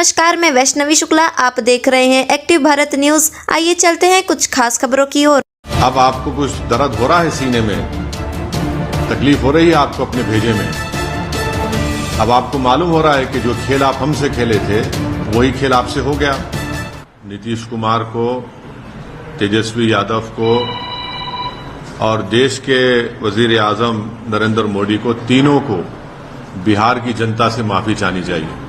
नमस्कार, मैं वैष्णवी शुक्ला। आप देख रहे हैं एक्टिव भारत न्यूज। आइए चलते हैं कुछ खास खबरों की ओर। अब आपको कुछ दर्द हो रहा है सीने में, तकलीफ हो रही है आपको अपने भेजे में। अब आपको मालूम हो रहा है कि जो खेल आप हमसे खेले थे वही खेल आपसे हो गया। नीतीश कुमार को, तेजस्वी यादव को और देश के वजीर आजम नरेंद्र मोदी को, तीनों को बिहार की जनता से माफी चाहनी चाहिए।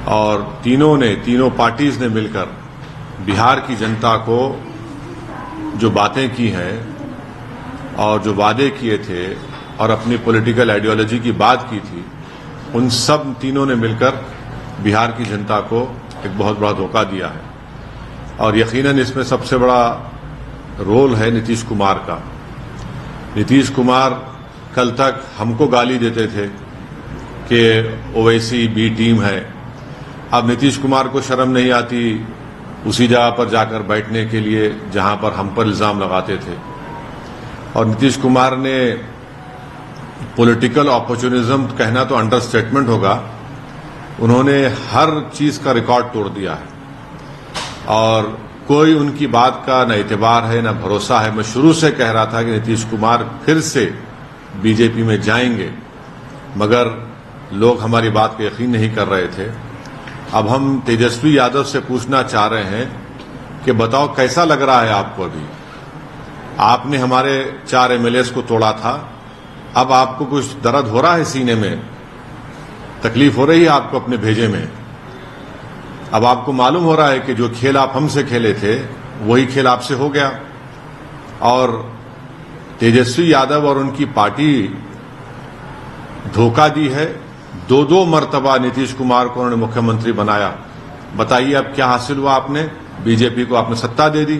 और तीनों पार्टीज ने मिलकर बिहार की जनता को जो बातें की हैं और जो वादे किए थे और अपनी पॉलिटिकल आइडियोलॉजी की बात की थी, उन सब तीनों ने मिलकर बिहार की जनता को एक बहुत बड़ा धोखा दिया है। और यकीनन इसमें सबसे बड़ा रोल है नीतीश कुमार का। नीतीश कुमार कल तक हमको गाली देते थे कि ओवैसी बी टीम है। अब नीतीश कुमार को शर्म नहीं आती उसी जगह पर जाकर बैठने के लिए जहां पर हम पर इल्जाम लगाते थे। और नीतीश कुमार ने पॉलिटिकल अपॉर्चुनिज्म कहना तो अंडरस्टेटमेंट होगा, उन्होंने हर चीज का रिकॉर्ड तोड़ दिया है और कोई उनकी बात का न एतबार है न भरोसा है। मैं शुरू से कह रहा था कि नीतीश कुमार फिर से बीजेपी में जाएंगे, मगर लोग हमारी बात को यकीन नहीं कर रहे थे। अब हम तेजस्वी यादव से पूछना चाह रहे हैं कि बताओ कैसा लग रहा है आपको। अभी आपने हमारे 4 एमएलएस को तोड़ा था, अब आपको कुछ दर्द हो रहा है सीने में, तकलीफ हो रही है आपको अपने भेजे में। अब आपको मालूम हो रहा है कि जो खेल आप हमसे खेले थे वही खेल आपसे हो गया। और तेजस्वी यादव और उनकी पार्टी धोखा दी है। 2 मर्तबा नीतीश कुमार को उन्होंने मुख्यमंत्री बनाया। बताइए अब क्या हासिल हुआ आपने? बीजेपी को आपने सत्ता दे दी।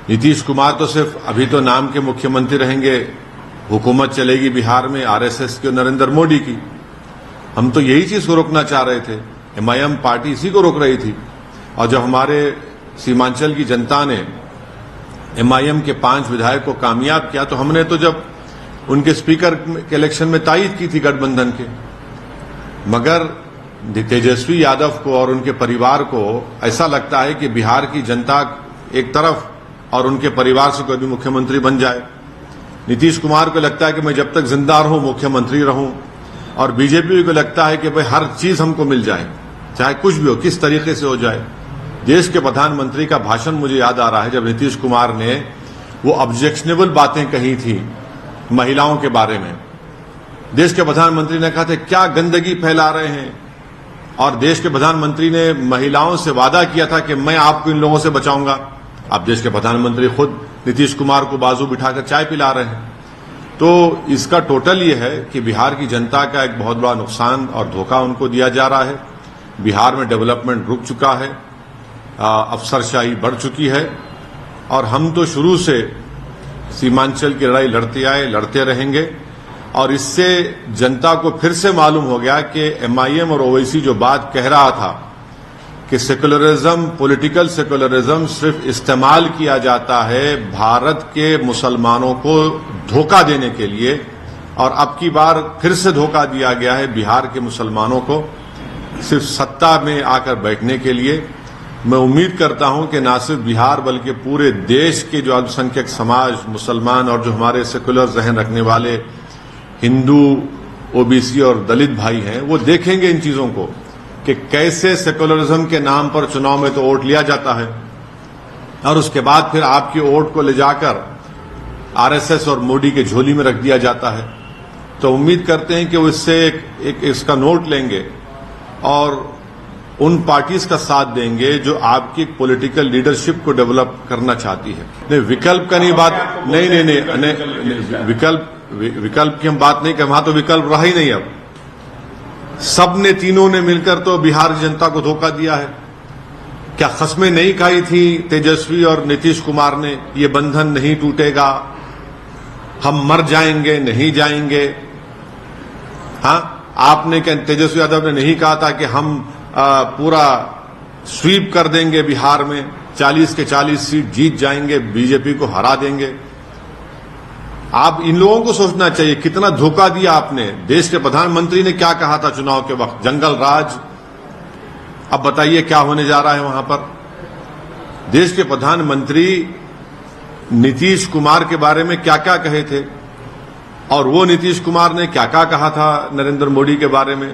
नीतीश कुमार तो सिर्फ अभी तो नाम के मुख्यमंत्री रहेंगे, हुकूमत चलेगी बिहार में आरएसएस की और नरेंद्र मोदी की। हम तो यही चीज को रोकना चाह रहे थे, एमआईएम पार्टी इसी को रोक रही थी। और जब हमारे सीमांचल की जनता ने एमआईएम के 5 विधायक को कामयाब किया तो हमने तो जब उनके स्पीकर के इलेक्शन में तायीद की थी गठबंधन के। मगर तेजस्वी यादव को और उनके परिवार को ऐसा लगता है कि बिहार की जनता एक तरफ और उनके परिवार से कोई भी मुख्यमंत्री बन जाए। नीतीश कुमार को लगता है कि मैं जब तक जिंदा रहूं मुख्यमंत्री रहूं, और बीजेपी को लगता है कि भाई हर चीज हमको मिल जाए, चाहे कुछ भी हो, किस तरीके से हो जाए। देश के प्रधानमंत्री का भाषण मुझे याद आ रहा है जब नीतीश कुमार ने वो ऑब्जेक्शनेबल बातें कही थी महिलाओं के बारे में। देश के प्रधानमंत्री ने कहा था क्या गंदगी फैला रहे हैं, और देश के प्रधानमंत्री ने महिलाओं से वादा किया था कि मैं आपको इन लोगों से बचाऊंगा। अब देश के प्रधानमंत्री खुद नीतीश कुमार को बाजू बिठाकर चाय पिला रहे हैं। तो इसका टोटल ये है कि बिहार की जनता का एक बहुत बड़ा नुकसान और धोखा उनको दिया जा रहा है। बिहार में डेवलपमेंट रुक चुका है, अफसरशाही बढ़ चुकी है। और हम तो शुरू से सीमांचल की लड़ाई लड़ते आए, लड़ते रहेंगे। और इससे जनता को फिर से मालूम हो गया कि एमआईएम और ओवैसी जो बात कह रहा था कि सेकुलरिज्म, पॉलिटिकल सेकुलरिज्म सिर्फ इस्तेमाल किया जाता है भारत के मुसलमानों को धोखा देने के लिए, और अब की बार फिर से धोखा दिया गया है बिहार के मुसलमानों को सिर्फ सत्ता में आकर बैठने के लिए। मैं उम्मीद करता हूं कि न सिर्फ बिहार बल्कि पूरे देश के जो अल्पसंख्यक समाज, मुसलमान और जो हमारे सेकुलर जहन रखने वाले हिंदू, ओबीसी और दलित भाई हैं, वो देखेंगे इन चीजों को कि कैसे सेकुलरिज्म के नाम पर चुनाव में तो वोट लिया जाता है और उसके बाद फिर आपके वोट को ले जाकर आरएसएस और मोदी के झोली में रख दिया जाता है। तो उम्मीद करते हैं कि वो इससे एक इसका नोट लेंगे और उन पार्टीज का साथ देंगे जो आपकी पॉलिटिकल लीडरशिप को डेवलप करना चाहती है। नहीं, विकल्प का नहीं बात, नहीं, विकल्प की हम बात नहीं कर, वहां तो विकल्प रहा ही नहीं। अब सब ने, तीनों ने मिलकर तो बिहार की जनता को धोखा दिया है। क्या खस्में नहीं खाई थी तेजस्वी और नीतीश कुमार ने, ये बंधन नहीं टूटेगा, हम मर जाएंगे, नहीं जाएंगे। हाँ, आपने क्या, तेजस्वी यादव ने नहीं कहा था कि हम पूरा स्वीप कर देंगे बिहार में, 40 के 40 सीट जीत जाएंगे, बीजेपी को हरा देंगे। आप इन लोगों को सोचना चाहिए कितना धोखा दिया आपने। देश के प्रधानमंत्री ने क्या कहा था चुनाव के वक्त, जंगल राज, अब बताइए क्या होने जा रहा है वहां पर। देश के प्रधानमंत्री नीतीश कुमार के बारे में क्या क्या कहे थे और वो नीतीश कुमार ने क्या क्या कहा था नरेंद्र मोदी के बारे में।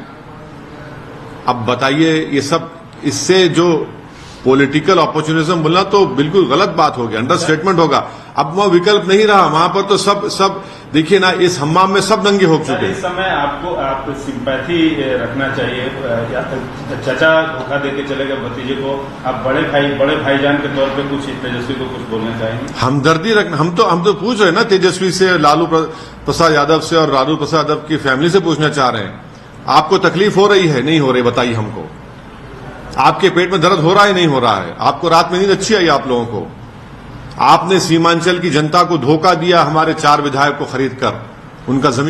अब बताइए ये सब, इससे जो पॉलिटिकल अपॉर्चुनिज्म बोलना तो बिल्कुल गलत बात हो गया, अंडरस्टेटमेंट होगा। अब वह विकल्प नहीं रहा, वहां पर तो सब देखिए ना, इस हम्माम में सब दंगे हो चुके हैं। इस समय आप सिंपैथी रखना चाहिए। चाचा धोखा देके चले गए भतीजे को, आप बड़े भाईजान के तौर पे कुछ तेजस्वी को कुछ बोलना चाहेंगे? हमदर्दी रखना, हम तो पूछ रहे हैं ना तेजस्वी से, लालू प्रसाद यादव से और लालू प्रसाद यादव की फैमिली से पूछना चाह रहे हैं, आपको तकलीफ हो रही है नहीं हो रही, बताइए हमको। आपके पेट में दर्द हो रहा है नहीं हो रहा है? आपको रात में नींद अच्छी आई आप लोगों को? आपने सीमांचल की जनता को धोखा दिया, हमारे 4 विधायक को खरीद कर उनका जमीन